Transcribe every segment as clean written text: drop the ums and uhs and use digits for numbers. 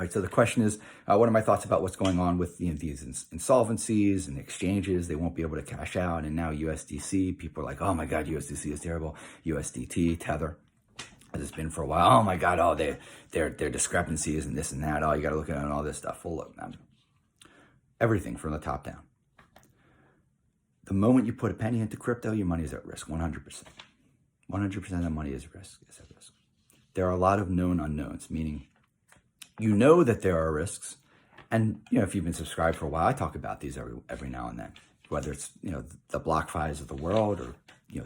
All right, so the question is, what are my thoughts about what's going on with these insolvencies and exchanges? They won't be able to cash out. And now USDC, people are like, oh my God, USDC is terrible. USDT, Tether, as it's been for a while. Oh my God, their discrepancies and this and that. Oh, you got to look at all this stuff. Well, look, man, everything from the top down. The moment you put a penny into crypto, your money is at risk, 100%. 100% of the money is at risk. There are a lot of known unknowns, meaning you know that there are risks. And, if you've been subscribed for a while, I talk about these every now and then, whether it's, the BlockFis of the world or,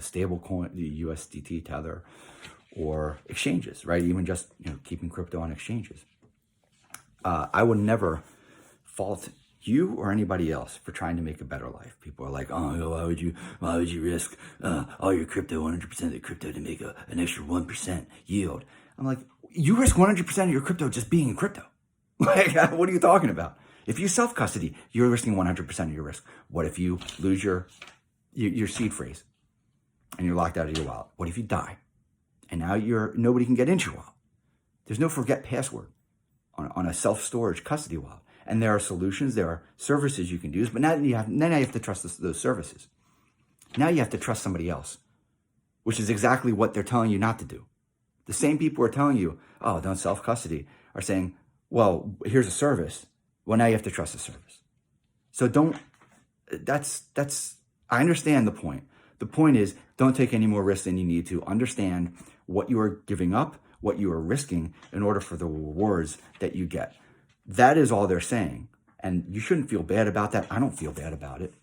stable coin, the USDT, Tether, or exchanges, right? Even just, keeping crypto on exchanges. I would never fault you or anybody else for trying to make a better life. People are like, oh, why would you risk all your crypto, 100% of the crypto to make an extra 1% yield? I'm like, you risk 100% of your crypto just being in crypto. Like, what are you talking about? If you self-custody, you're risking 100% of your risk. What if you lose your seed phrase and you're locked out of your wallet? What if you die and now nobody can get into your wallet? There's no forget password on a self-storage custody wallet. And there are solutions, there are services you can use, but now you have to trust those services. Now you have to trust somebody else, which is exactly what they're telling you not to do. The same people who are telling you, oh, don't self-custody, are saying, well, here's a service. Well, now you have to trust the service. So I understand the point. The point is, don't take any more risks than you need to. Understand what you are giving up, what you are risking in order for the rewards that you get. That is all they're saying. And you shouldn't feel bad about that. I don't feel bad about it.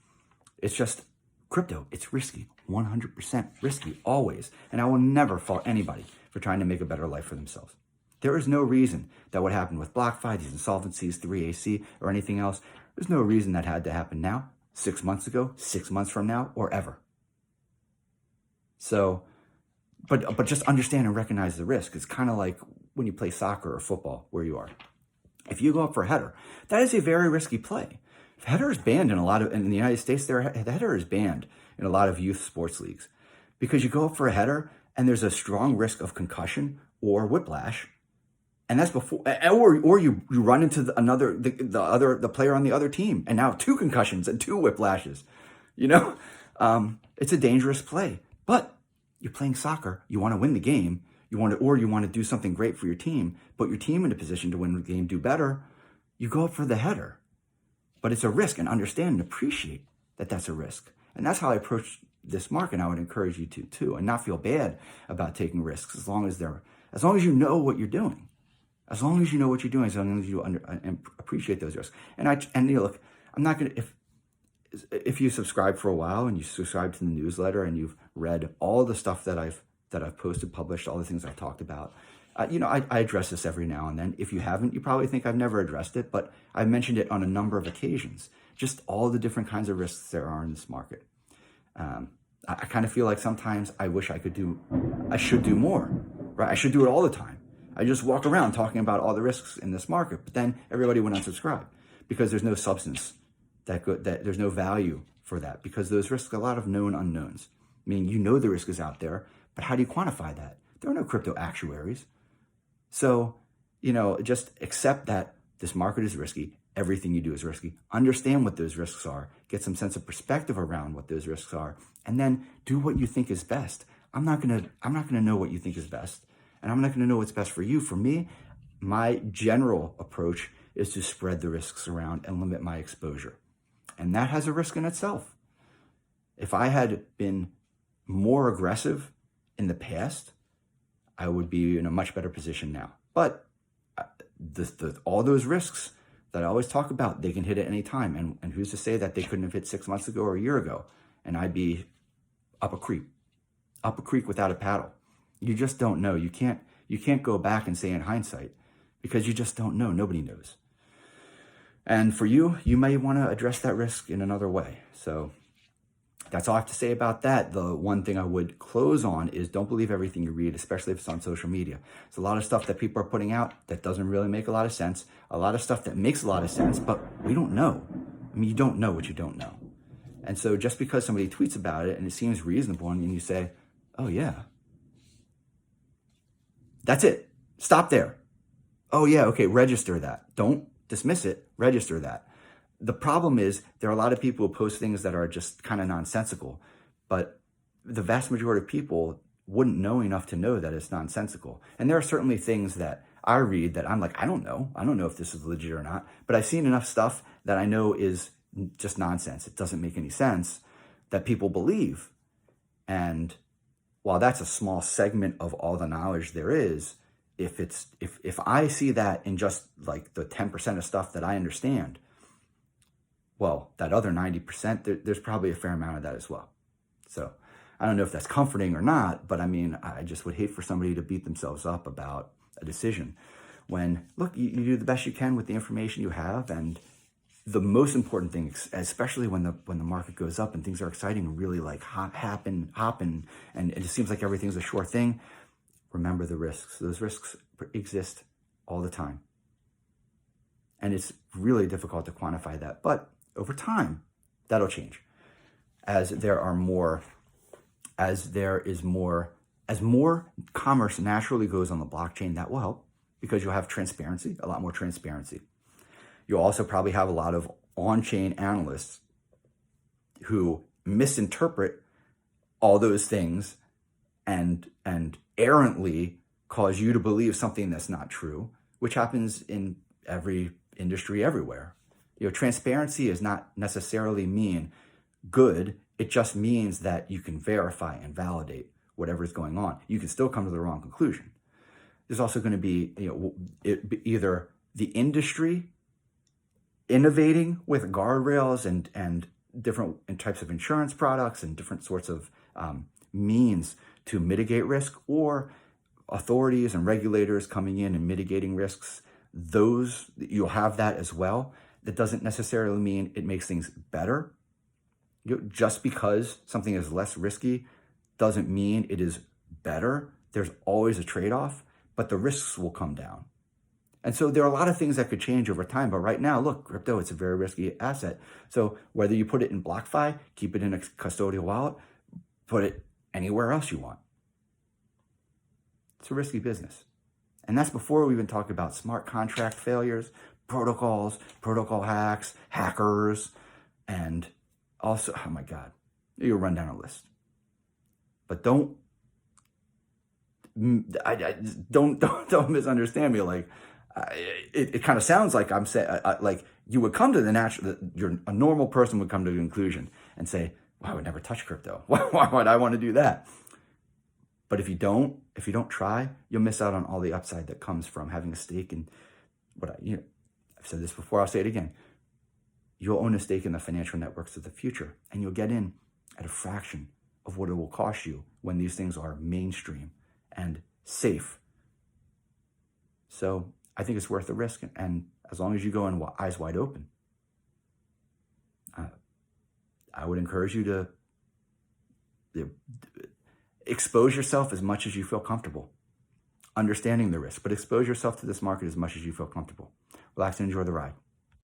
It's just crypto. It's risky, 100% risky, always. And I will never fault anybody for trying to make a better life for themselves. There is no reason that what happened with BlockFi, these insolvencies, 3AC, or anything else, there's no reason that had to happen now, 6 months ago, 6 months from now, or ever. So, but just understand and recognize the risk. It's kind of like when you play soccer or football, where you are. If you go up for a header, that is a very risky play. Header is banned in the United States, the header is banned in a lot of youth sports leagues because you go up for a header and there's a strong risk of concussion or whiplash. And that's before, or you run into the player on the other team, and now 2 concussions and 2 whiplashes. It's a dangerous play. But you're playing soccer, you want to win the game, you want to do something great for your team, put your team in a position to win the game, do better. You go up for the header, but it's a risk, and understand and appreciate that that's a risk. And that's how I approach this market. I would encourage you to too, and not feel bad about taking risks as long as you know what you're doing. As long as you know what you're doing, as long as you and appreciate those risks. Look, I'm not going to, if you subscribe for a while and you subscribe to the newsletter and you've read all the stuff that I've posted, published, all the things I've talked about, I address this every now and then. If you haven't, you probably think I've never addressed it, but I've mentioned it on a number of occasions. Just all the different kinds of risks there are in this market. I kind of feel like sometimes I wish I should do more, right? I should do it all the time. I just walk around talking about all the risks in this market, but then everybody would unsubscribe because there's no substance that there's no value for that, because those risks are a lot of known unknowns. Meaning, the risk is out there, but how do you quantify that? There are no crypto actuaries. So, just accept that this market is risky. Everything you do is risky. Understand what those risks are. Get some sense of perspective around what those risks are, and then do what you think is best. I'm not gonna know what you think is best, and I'm not gonna know what's best for you. For me, my general approach is to spread the risks around and limit my exposure, and that has a risk in itself. If I had been more aggressive in the past, I would be in a much better position now. But all those risks that I always talk about, they can hit at any time. And who's to say that they couldn't have hit 6 months ago or a year ago, and I'd be up a creek without a paddle. You just don't know. You can't go back and say in hindsight, because you just don't know. Nobody knows. And for you may want to address that risk in another way. So that's all I have to say about that. The one thing I would close on is, don't believe everything you read, especially if it's on social media. There's a lot of stuff that people are putting out that doesn't really make a lot of sense. A lot of stuff that makes a lot of sense, but we don't know. You don't know what you don't know. And so just because somebody tweets about it and it seems reasonable, and you say, oh yeah, that's it. Stop there. Oh yeah, okay, register that. Don't dismiss it, register that. The problem is there are a lot of people who post things that are just kind of nonsensical, but the vast majority of people wouldn't know enough to know that it's nonsensical. And there are certainly things that I read that I'm like, I don't know. I don't know if this is legit or not, but I've seen enough stuff that I know is just nonsense. It doesn't make any sense that people believe. And while that's a small segment of all the knowledge there is, if I see that in just like the 10% of stuff that I understand, well, that other 90%, there's probably a fair amount of that as well. So I don't know if that's comforting or not, but I mean, I just would hate for somebody to beat themselves up about a decision when, look, you do the best you can with the information you have. And the most important thing, especially when the market goes up and things are exciting and really like hopping, and it seems like everything's a sure thing, remember the risks. Those risks exist all the time. And it's really difficult to quantify that. But over time, that'll change. As more commerce naturally goes on the blockchain, that will help because you'll have transparency, a lot more transparency. You'll also probably have a lot of on-chain analysts who misinterpret all those things and errantly cause you to believe something that's not true, which happens in every industry everywhere. Transparency does not necessarily mean good. It just means that you can verify and validate whatever is going on. You can still come to the wrong conclusion. There's also going to be either the industry innovating with guardrails and different types of insurance products and different sorts of means to mitigate risk, or authorities and regulators coming in and mitigating risks. Those, you'll have that as well. That doesn't necessarily mean it makes things better. Just because something is less risky doesn't mean it is better. There's always a trade-off, but the risks will come down. And so there are a lot of things that could change over time. But right now, look, crypto, it's a very risky asset. So whether you put it in BlockFi, keep it in a custodial wallet, put it anywhere else you want, it's a risky business. And that's before we even talk about smart contract failures, protocols, protocol hacks, hackers, and also, oh my God, you'll run down a list. But don't misunderstand me. Like, it kind of sounds like I'm saying, like you would come to a normal person would come to the conclusion and say, well, I would never touch crypto. Why would I want to do that? But if you don't try, you'll miss out on all the upside that comes from having a stake in I've said this before, I'll say it again. You'll own a stake in the financial networks of the future, and you'll get in at a fraction of what it will cost you when these things are mainstream and safe. So I think it's worth the risk, and as long as you go in eyes wide open, I would encourage you to expose yourself as much as you feel comfortable, understanding the risk, but expose yourself to this market as much as you feel comfortable. Relax and enjoy the ride.